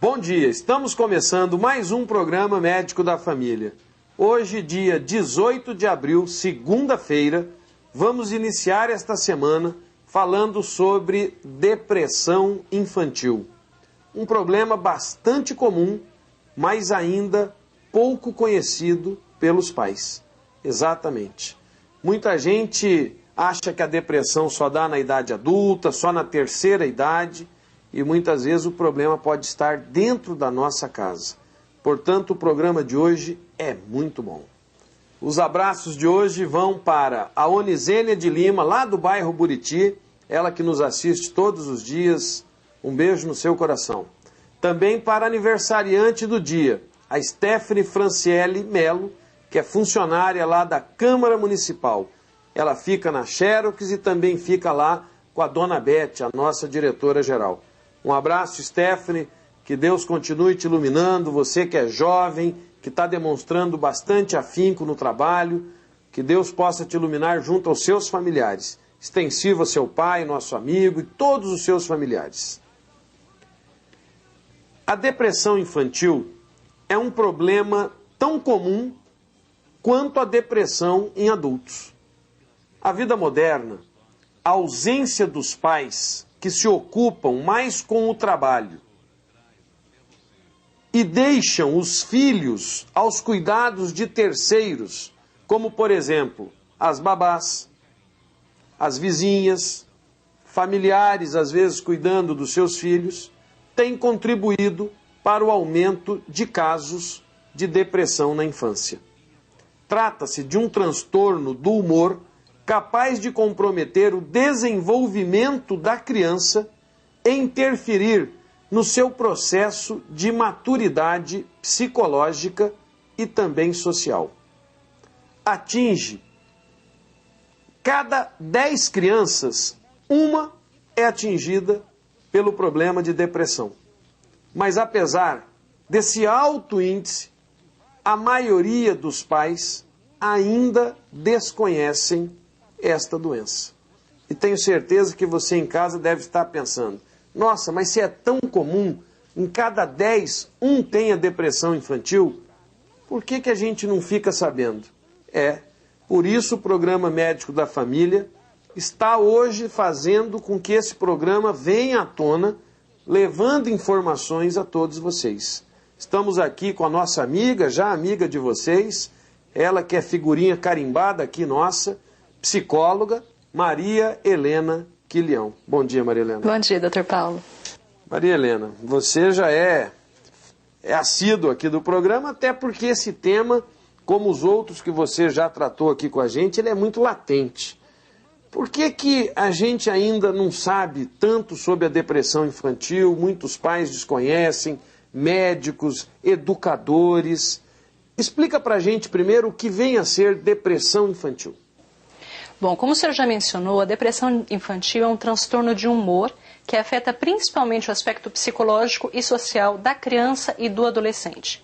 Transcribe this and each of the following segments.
Bom dia, estamos começando mais um programa Médico da Família. Hoje, dia 18 de abril, segunda-feira, vamos iniciar esta semana falando sobre depressão infantil. Um problema bastante comum, mas ainda pouco conhecido pelos pais. Exatamente. Muita gente acha que a depressão só dá na idade adulta, só na terceira idade, e muitas vezes o problema pode estar dentro da nossa casa. Portanto, o programa de hoje é muito bom. Os abraços de hoje vão para a Onizênia de Lima, lá do bairro Buriti, ela que nos assiste todos os dias. Um beijo no seu coração. Também para a aniversariante do dia, a Stephanie Franciele Melo, que é funcionária lá da Câmara Municipal. Ela fica na Xerox e também fica lá com a dona Beth, a nossa diretora-geral. Um abraço, Stephanie, que Deus continue te iluminando, você que é jovem, que está demonstrando bastante afinco no trabalho, que Deus possa te iluminar junto aos seus familiares, extensivo a seu pai, nosso amigo e todos os seus familiares. A depressão infantil é um problema tão comum quanto a depressão em adultos. A vida moderna, a ausência dos pais que se ocupam mais com o trabalho e deixam os filhos aos cuidados de terceiros, como, por exemplo, as babás, as vizinhas, familiares, às vezes, cuidando dos seus filhos, tem contribuído para o aumento de casos de depressão na infância. Trata-se de um transtorno do humor capaz de comprometer o desenvolvimento da criança e interferir no seu processo de maturidade psicológica e também social. Atinge cada 10 crianças, uma é atingida pelo problema de depressão. Mas apesar desse alto índice, a maioria dos pais ainda desconhecem esta doença. E tenho certeza que você em casa deve estar pensando, nossa, mas se é tão comum, em cada 10, um tem a depressão infantil, por que a gente não fica sabendo? Por isso o programa Médico da Família está hoje fazendo com que esse programa venha à tona, levando informações a todos vocês. Estamos aqui com a nossa amiga, já amiga de vocês, ela que é figurinha carimbada aqui nossa, psicóloga, Maria Helena Quilião. Bom dia, Maria Helena. Bom dia, Dr. Paulo. Maria Helena, você já é assíduo aqui do programa, até porque esse tema, como os outros que você já tratou aqui com a gente, ele é muito latente. Por que a gente ainda não sabe tanto sobre a depressão infantil? Muitos pais desconhecem, médicos, educadores. Explica pra gente primeiro o que vem a ser depressão infantil. Bom, como o senhor já mencionou, a depressão infantil é um transtorno de humor que afeta principalmente o aspecto psicológico e social da criança e do adolescente.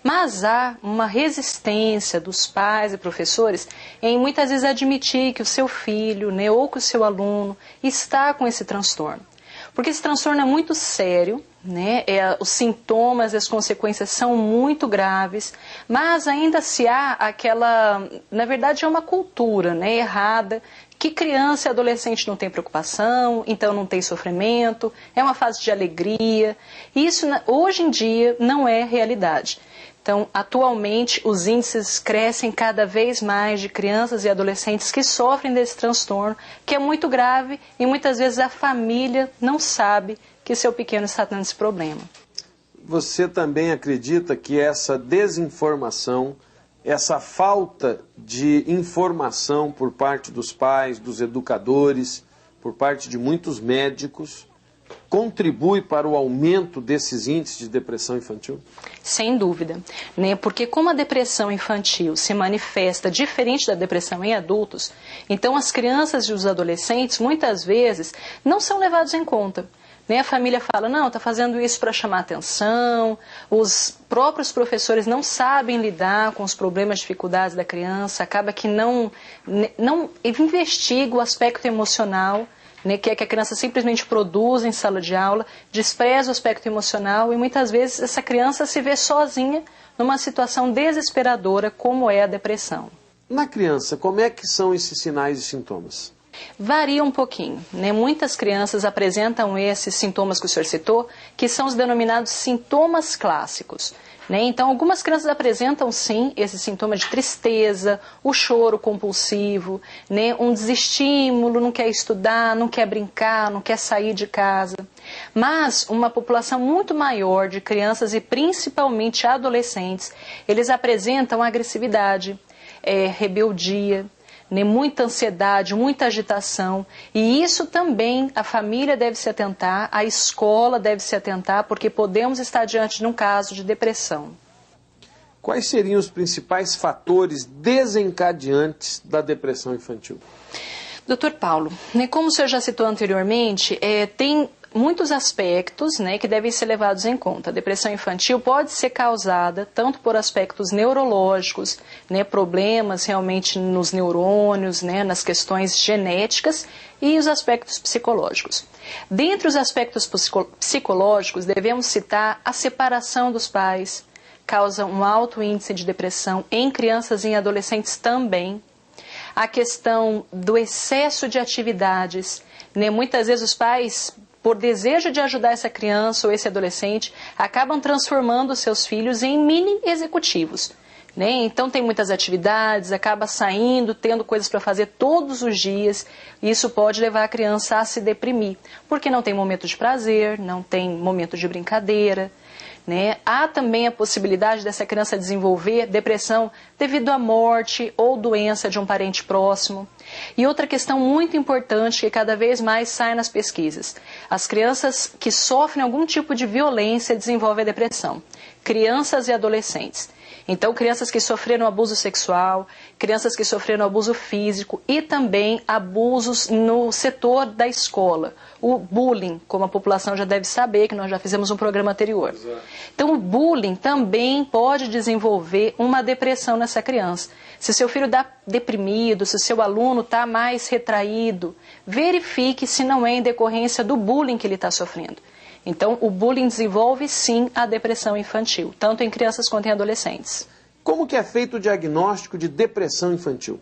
Mas há uma resistência dos pais e professores em muitas vezes admitir que o seu filho, ou que o seu aluno está com esse transtorno. Porque esse transtorno é muito sério, os sintomas e as consequências são muito graves, mas ainda se há aquela, na verdade é uma cultura errada, que criança e adolescente não tem preocupação, então não tem sofrimento, é uma fase de alegria. Isso hoje em dia não é realidade. Então, atualmente, os índices crescem cada vez mais de crianças e adolescentes que sofrem desse transtorno, que é muito grave e muitas vezes a família não sabe que seu pequeno está tendo esse problema. Você também acredita que essa desinformação, essa falta de informação por parte dos pais, dos educadores, por parte de muitos médicos, contribui para o aumento desses índices de depressão infantil? Sem dúvida, porque como a depressão infantil se manifesta diferente da depressão em adultos, então as crianças e os adolescentes muitas vezes não são levados em conta. A família fala, não, está fazendo isso para chamar atenção, os próprios professores não sabem lidar com os problemas, dificuldades da criança, acaba que não investiga o aspecto emocional né, que é que a criança simplesmente produz em sala de aula, despreza o aspecto emocional e muitas vezes essa criança se vê sozinha numa situação desesperadora como é a depressão. Na criança, como é que são esses sinais e sintomas? Varia um pouquinho, né? Muitas crianças apresentam esses sintomas que o senhor citou, que são os denominados sintomas clássicos, né? Então, algumas crianças apresentam sim esse sintoma de tristeza, o choro compulsivo, né? Um desestímulo, não quer estudar, não quer brincar, não quer sair de casa. Mas uma população muito maior de crianças e principalmente adolescentes, eles apresentam agressividade, rebeldia, né, muita ansiedade, muita agitação, e isso também a família deve se atentar, a escola deve se atentar, porque podemos estar diante de um caso de depressão. Quais seriam os principais fatores desencadeantes da depressão infantil? Doutor Paulo, né, como o senhor já citou anteriormente, tem muitos aspectos, né, que devem ser levados em conta. A depressão infantil pode ser causada tanto por aspectos neurológicos, né, problemas realmente nos neurônios, né, nas questões genéticas e os aspectos psicológicos. Dentre os aspectos psicológicos, devemos citar a separação dos pais, causa um alto índice de depressão em crianças e em adolescentes também. A questão do excesso de atividades, né, muitas vezes os pais, por desejo de ajudar essa criança ou esse adolescente, acabam transformando seus filhos em mini executivos, né? Então tem muitas atividades, acaba saindo, tendo coisas para fazer todos os dias, e isso pode levar a criança a se deprimir, porque não tem momento de prazer, não tem momento de brincadeira, né? Há também a possibilidade dessa criança desenvolver depressão devido à morte ou doença de um parente próximo. E outra questão muito importante que cada vez mais sai nas pesquisas: as crianças que sofrem algum tipo de violência desenvolvem a depressão. Crianças e adolescentes. Então, crianças que sofreram abuso sexual, crianças que sofreram abuso físico e também abusos no setor da escola. O bullying, como a população já deve saber, que nós já fizemos um programa anterior. Então, o bullying também pode desenvolver uma depressão nessa criança. Se seu filho está deprimido, se seu aluno está mais retraído, verifique se não é em decorrência do bullying que ele está sofrendo. Então, o bullying desenvolve, sim, a depressão infantil, tanto em crianças quanto em adolescentes. Como que é feito o diagnóstico de depressão infantil?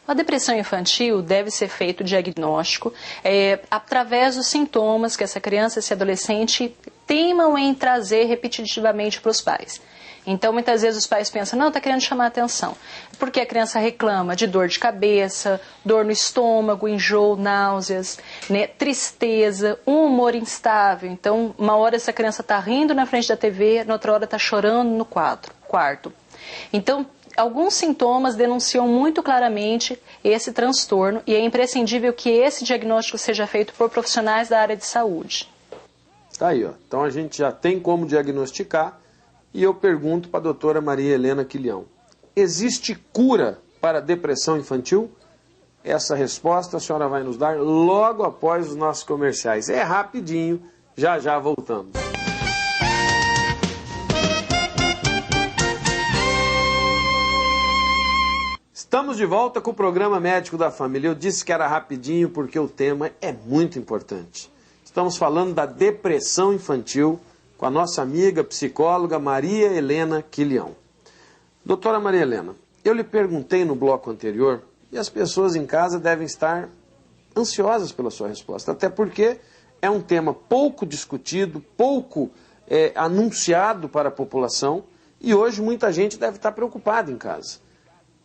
A depressão infantil deve ser feito o diagnóstico através dos sintomas que essa criança, esse adolescente teimam em trazer repetitivamente para os pais. Então, muitas vezes os pais pensam, não, está querendo chamar a atenção. Porque a criança reclama de dor de cabeça, dor no estômago, enjoo, náuseas, né, tristeza, um humor instável. Então, uma hora essa criança está rindo na frente da TV, na outra hora está chorando no quarto. Então, alguns sintomas denunciam muito claramente esse transtorno e é imprescindível que esse diagnóstico seja feito por profissionais da área de saúde. Tá aí, ó. Então a gente já tem como diagnosticar. E eu pergunto para a doutora Maria Helena Quilião: existe cura para a depressão infantil? Essa resposta a senhora vai nos dar logo após os nossos comerciais. É rapidinho, já já voltamos. Estamos de volta com o programa Médico da Família. Eu disse que era rapidinho porque o tema é muito importante. Estamos falando da depressão infantil com a nossa amiga psicóloga Maria Helena Quilião. Doutora Maria Helena, eu lhe perguntei no bloco anterior e as pessoas em casa devem estar ansiosas pela sua resposta, até porque é um tema pouco discutido, pouco anunciado para a população e hoje muita gente deve estar preocupada em casa.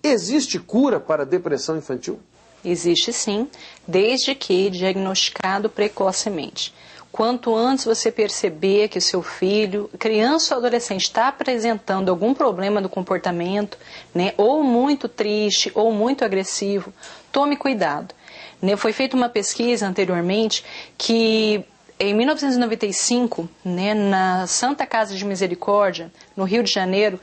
Existe cura para a depressão infantil? Existe sim, desde que diagnosticado precocemente. Quanto antes você perceber que o seu filho, criança ou adolescente, está apresentando algum problema do comportamento, né, ou muito triste, ou muito agressivo, tome cuidado. Né, foi feita uma pesquisa anteriormente que, em 1995, né, na Santa Casa de Misericórdia, no Rio de Janeiro,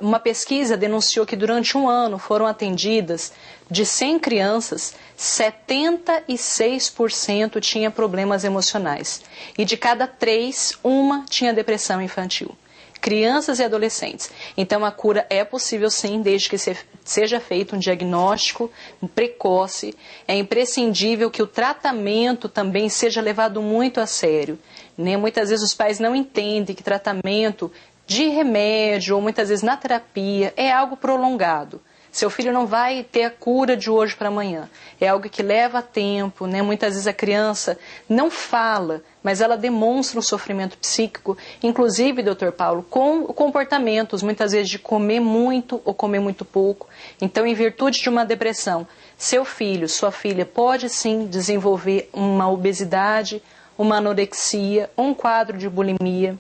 uma pesquisa denunciou que durante um ano foram atendidas, de 100 crianças, 76% tinha problemas emocionais. E de cada 3, uma tinha depressão infantil. Crianças e adolescentes. Então a cura é possível sim, desde que seja feito um diagnóstico precoce. É imprescindível que o tratamento também seja levado muito a sério, né? Muitas vezes os pais não entendem que tratamento de remédio ou muitas vezes na terapia é algo prolongado. Seu filho não vai ter a cura de hoje para amanhã. É algo que leva tempo, né? Muitas vezes a criança não fala, mas ela demonstra um sofrimento psíquico, inclusive, doutor Paulo, com comportamentos, muitas vezes de comer muito ou comer muito pouco. Então, em virtude de uma depressão, seu filho, sua filha pode sim desenvolver uma obesidade, uma anorexia, um quadro de bulimia,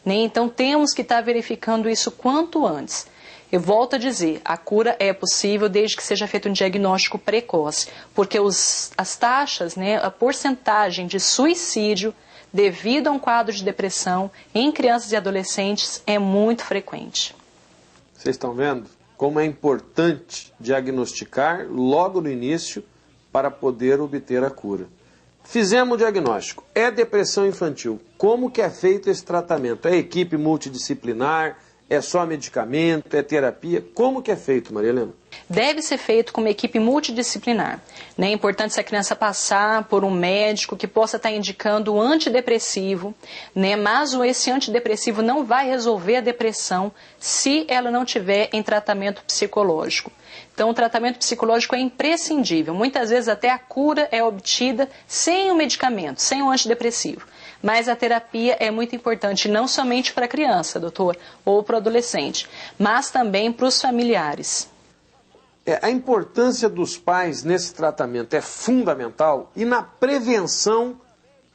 né? Então, temos que estar verificando isso quanto antes. Eu volto a dizer, a cura é possível desde que seja feito um diagnóstico precoce, porque as taxas, né, a porcentagem de suicídio devido a um quadro de depressão em crianças e adolescentes é muito frequente. Vocês estão vendo como é importante diagnosticar logo no início para poder obter a cura. Fizemos o diagnóstico, é depressão infantil. Como que é feito esse tratamento? É equipe multidisciplinar? É só medicamento? É terapia? Como que é feito, Maria Helena? Deve ser feito com uma equipe multidisciplinar, né? É importante essa criança passar por um médico que possa estar indicando o antidepressivo, né? Mas esse antidepressivo não vai resolver a depressão se ela não tiver em tratamento psicológico. Então, o tratamento psicológico é imprescindível. Muitas vezes até a cura é obtida sem o medicamento, sem o antidepressivo. Mas a terapia é muito importante, não somente para a criança, doutor, ou para o adolescente, mas também para os familiares. A importância dos pais nesse tratamento é fundamental e na prevenção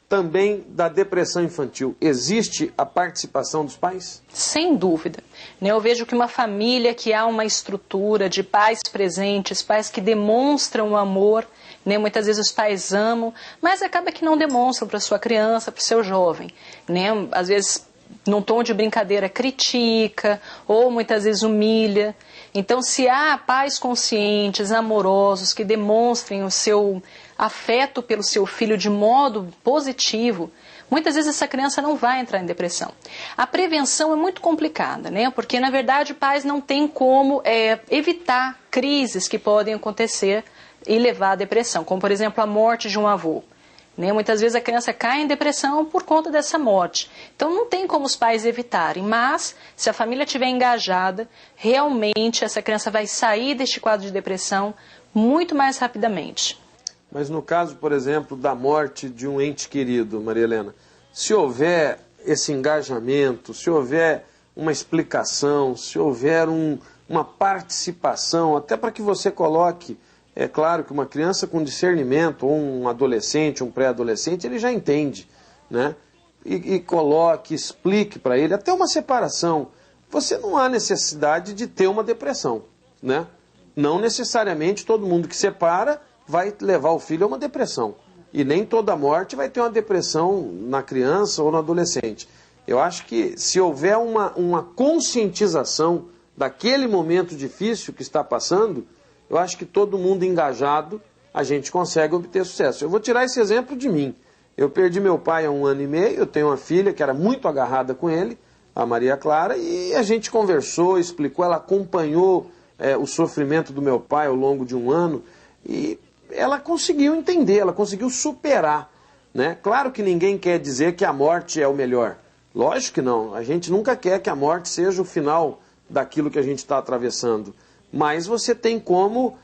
também da depressão infantil. Existe a participação dos pais? Sem dúvida. Eu vejo que uma família que há uma estrutura de pais presentes, pais que demonstram amor, né? Muitas vezes os pais amam, mas acaba que não demonstram para sua criança, para o seu jovem, né? Às vezes, num tom de brincadeira, critica ou muitas vezes humilha. Então, se há pais conscientes, amorosos, que demonstrem o seu afeto pelo seu filho de modo positivo, muitas vezes essa criança não vai entrar em depressão. A prevenção é muito complicada, né? Porque, na verdade, pais não têm como evitar crises que podem acontecer e levar à depressão, como, por exemplo, a morte de um avô. Né? Muitas vezes a criança cai em depressão por conta dessa morte. Então não tem como os pais evitarem, mas se a família estiver engajada, realmente essa criança vai sair deste quadro de depressão muito mais rapidamente. Mas no caso, por exemplo, da morte de um ente querido, Maria Helena, se houver esse engajamento, se houver uma explicação, se houver uma participação, até para que você coloque. É claro que uma criança com discernimento, ou um adolescente, um pré-adolescente, ele já entende, né? E coloque, explique para ele, até uma separação. Você não há necessidade de ter uma depressão, né? Não necessariamente todo mundo que separa vai levar o filho a uma depressão. E nem toda morte vai ter uma depressão na criança ou no adolescente. Eu acho que se houver uma conscientização daquele momento difícil que está passando, eu acho que todo mundo engajado, a gente consegue obter sucesso. Eu vou tirar esse exemplo de mim. Eu perdi meu pai há 1 ano e meio, eu tenho uma filha que era muito agarrada com ele, a Maria Clara, e a gente conversou, explicou, ela acompanhou o sofrimento do meu pai ao longo de 1 ano, e ela conseguiu entender, ela conseguiu superar, né? Claro que ninguém quer dizer que a morte é o melhor. Lógico que não. A gente nunca quer que a morte seja o final daquilo que a gente está atravessando. Mas você tem como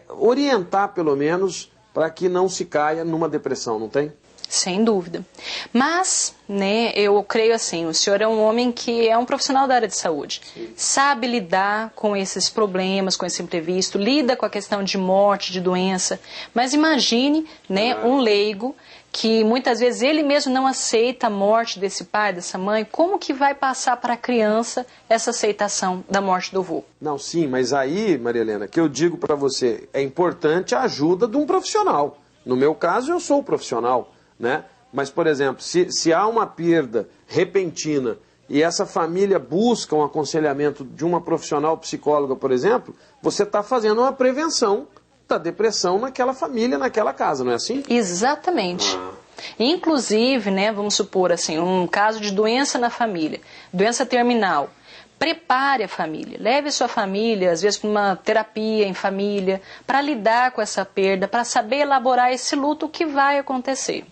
orientar, pelo menos, para que não se caia numa depressão, não tem? Sem dúvida. Mas, né, eu creio assim, o senhor é um homem que é um profissional da área de saúde. Sim. Sabe lidar com esses problemas, com esse imprevisto, lida com a questão de morte, de doença. Mas imagine, né, um leigo que muitas vezes ele mesmo não aceita a morte desse pai, dessa mãe. Como que vai passar para a criança essa aceitação da morte do avô? Não, sim, mas aí, Maria Helena, que eu digo para você, é importante a ajuda de um profissional. No meu caso, eu sou o profissional, né? Mas, por exemplo, se há uma perda repentina e essa família busca um aconselhamento de uma profissional psicóloga, por exemplo, você está fazendo uma prevenção da depressão naquela família, naquela casa, não é assim? Exatamente. Inclusive, né, vamos supor assim, um caso de doença na família, doença terminal. prepare a família, leve sua família, às vezes para uma terapia em família, para lidar com essa perda, para saber elaborar esse luto que vai acontecer.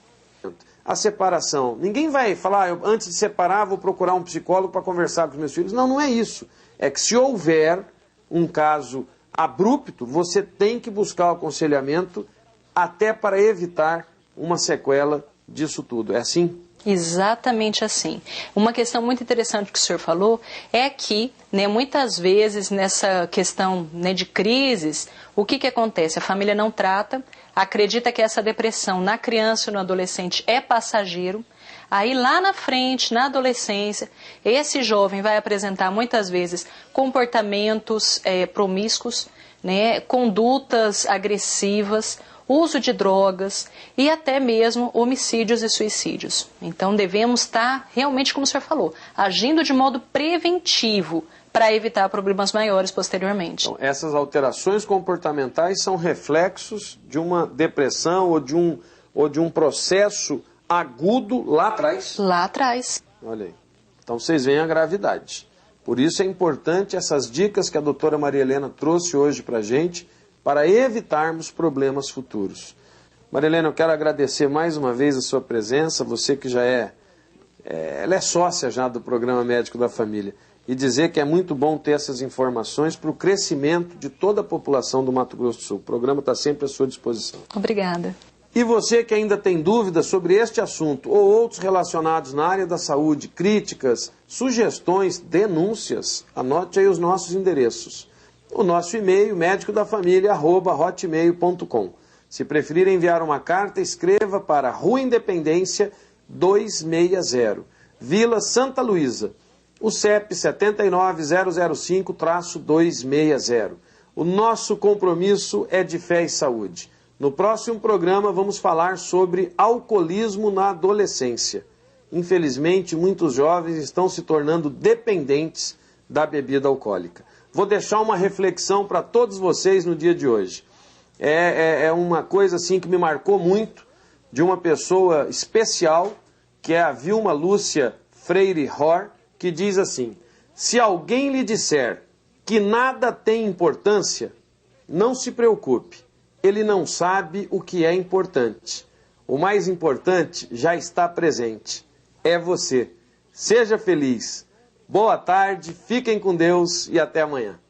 A separação, ninguém vai falar, antes de separar vou procurar um psicólogo para conversar com os meus filhos. Não, não é isso. É que se houver um caso abrupto, você tem que buscar o aconselhamento até para evitar uma sequela disso tudo. É assim? Exatamente assim. Uma questão muito interessante que o senhor falou é que, muitas vezes, nessa questão de crises, o que acontece? A família não trata, acredita que essa depressão na criança e no adolescente é passageiro. Aí lá na frente, na adolescência, esse jovem vai apresentar muitas vezes comportamentos promíscuos, condutas agressivas, uso de drogas e até mesmo homicídios e suicídios. Então devemos estar realmente, como o senhor falou, agindo de modo preventivo para evitar problemas maiores posteriormente. Então, essas alterações comportamentais são reflexos de uma depressão ou de um processo agudo lá atrás? Lá atrás. Olha aí. Então vocês veem a gravidade. Por isso é importante essas dicas que a doutora Maria Helena trouxe hoje para a gente, para evitarmos problemas futuros. Maria Helena, eu quero agradecer mais uma vez a sua presença, você que já ela é sócia já do Programa Médico da Família, e dizer que é muito bom ter essas informações para o crescimento de toda a população do Mato Grosso do Sul. O programa está sempre à sua disposição. Obrigada. E você que ainda tem dúvidas sobre este assunto ou outros relacionados na área da saúde, críticas, sugestões, denúncias, anote aí os nossos endereços. O nosso e-mail, medicodafamilia@hotmail.com. Se preferir enviar uma carta, escreva para Rua Independência 260, Vila Santa Luísa, o CEP 79005-260. O nosso compromisso é de fé e saúde. No próximo programa vamos falar sobre alcoolismo na adolescência. Infelizmente, muitos jovens estão se tornando dependentes da bebida alcoólica. Vou deixar uma reflexão para todos vocês no dia de hoje. É uma coisa assim que me marcou muito, de uma pessoa especial, que é a Vilma Lúcia Freire Hor, que diz assim: se alguém lhe disser que nada tem importância, não se preocupe, ele não sabe o que é importante. O mais importante já está presente, é você. Seja feliz. Boa tarde, fiquem com Deus e até amanhã.